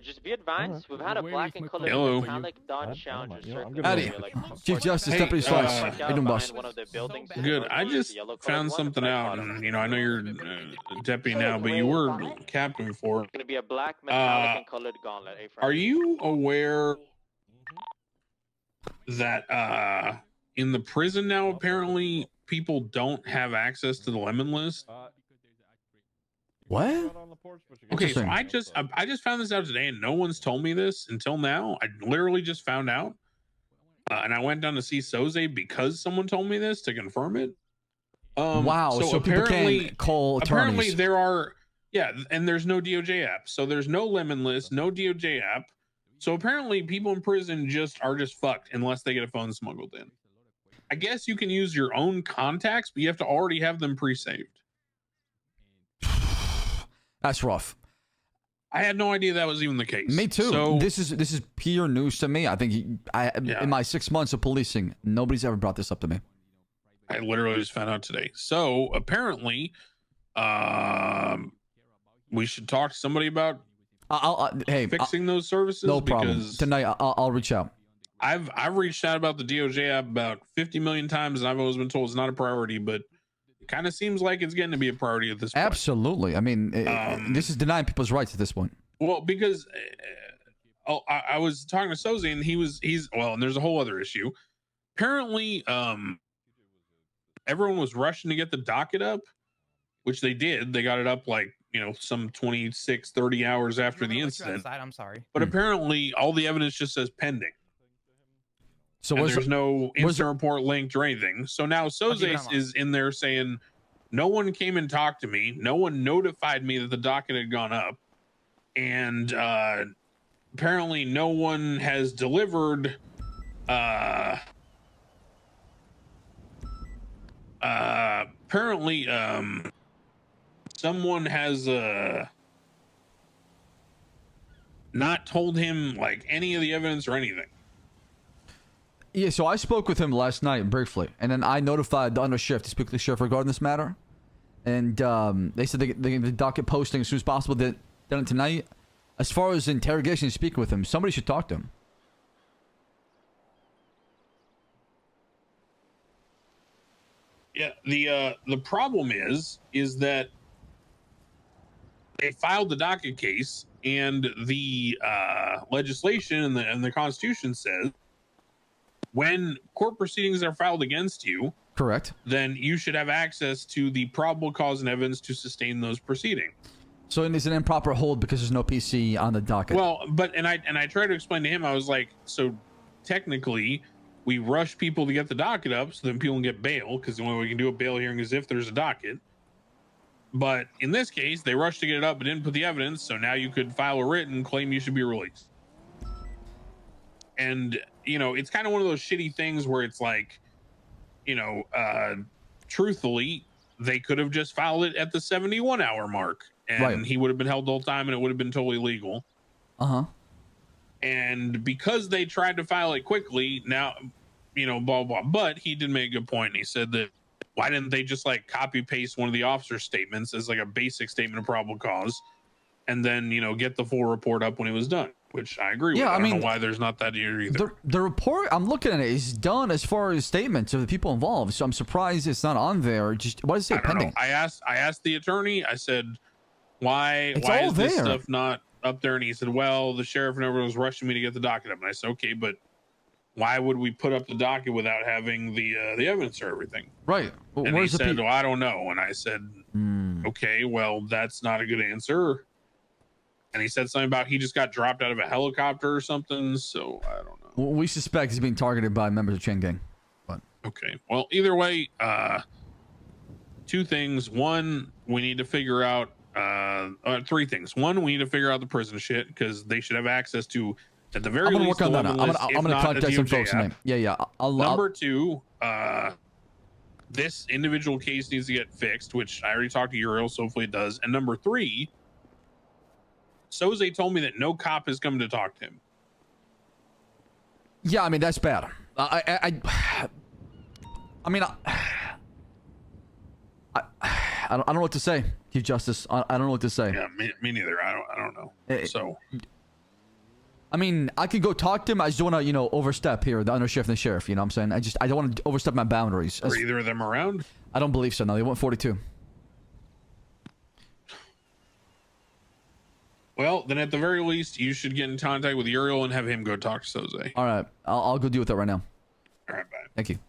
Just be advised, we've had a black and colored Hello. metallic Dodge Challenger circle. Howdy. Chief Justice Hey, Deputy Slice. How you doing, boss? Good. I just found something out, and I know you're deputy now, but you were captain before. It's gonna be a black metallic and colored gauntlet. Are you aware that in the prison now, apparently people don't have access to the lemon list? What? Okay, so I just found this out today, and no one's told me this until now. I literally just found out, and I went down to see Soze because someone told me this to confirm it. Wow. So apparently, people can call attorneys. Apparently, there are and there's no DOJ app, so there's no lemon list, no DOJ app. So apparently, people in prison are just fucked unless they get a phone smuggled in. I guess you can use your own contacts, but you have to already have them pre-saved. That's rough. I had no idea that was even the case. Me too. So, this is pure news to me. I think in my 6 months of policing, nobody's ever brought this up to me. I literally just found out today. So apparently, we should talk to somebody about fixing those services. No problem. Tonight I'll reach out. I've reached out about the DOJ app about 50 million times, and I've always been told it's not a priority, but kind of seems like it's getting to be a priority at this point. Absolutely. I mean, this is denying people's rights at this point. Well, because I was talking to Soze, and he's well, and there's a whole other issue. Apparently, everyone was rushing to get the docket up, which they did. They got it up like, some 26, 30 hours after the incident. I'm sorry. But apparently, all the evidence just says pending. So there's no instant report linked or anything. So now Soze is in there saying, no one came and talked to me. No one notified me that the docket had gone up. And apparently no one has delivered apparently someone has not told him like any of the evidence or anything. Yeah, so I spoke with him last night briefly, and then I notified the undersheriff to speak to the sheriff regarding this matter. And they said the docket posting as soon as possible. Done it tonight. As far as interrogation, speaking with him, somebody should talk to him. Yeah, the problem is that they filed the docket case, and the legislation and the Constitution says, when court proceedings are filed against you, correct, then you should have access to the probable cause and evidence to sustain those proceedings. So it is an improper hold because there's no PC on the docket. Well, but and I tried to explain to him, I was like, so technically we rush people to get the docket up so then people can get bail, because the only way we can do a bail hearing is if there's a docket. But in this case, they rushed to get it up but didn't put the evidence, so now you could file a writ and claim you should be released. And it's kind of one of those shitty things where it's like, truthfully, they could have just filed it at the 71-hour mark, and he would have been held the whole time, and it would have been totally legal. And because they tried to file it quickly, now, blah, blah. But he did make a good point. And he said that why didn't they just like copy paste one of the officer's statements as like a basic statement of probable cause, and then get the full report up when it was done? Which I agree with. I don't know why there's not that here either. The report, I'm looking at it, is done as far as statements of the people involved. So I'm surprised it's not on there. Just what does it say pending? I asked the attorney. I said, why is this stuff not up there? And he said, well, the sheriff and everyone was rushing me to get the docket up. And I said, okay, but why would we put up the docket without having the evidence or everything? Right. Well, and he said, well, I don't know. And I said, okay, well, that's not a good answer. And he said something about he just got dropped out of a helicopter or something. So I don't know. Well, we suspect he's being targeted by members of Chang gang. But okay. Well, either way, two things. One, we need to figure out three things. One, we need to figure out the prison shit, because they should have access to, at the very least, I'm gonna work on that. I'm gonna contact some folks' name. Yeah. Number two, this individual case needs to get fixed, which I already talked to Uriel, so hopefully it does. And number three, Soze told me that no cop is coming to talk to him. Yeah, I mean, that's bad. I mean, I don't know what to say, Chief Justice. I don't know what to say. Yeah, me neither. I don't know. So I mean, I could go talk to him. I just don't want to, you know, overstep here, the undersheriff and the sheriff. You know what I'm saying? I don't want to overstep my boundaries. Are either of them around? I don't believe so. No, they want 42. Well, then at the very least, you should get in contact with Uriel and have him go talk to Soze. All right. I'll go deal with that right now. All right, bye. Thank you.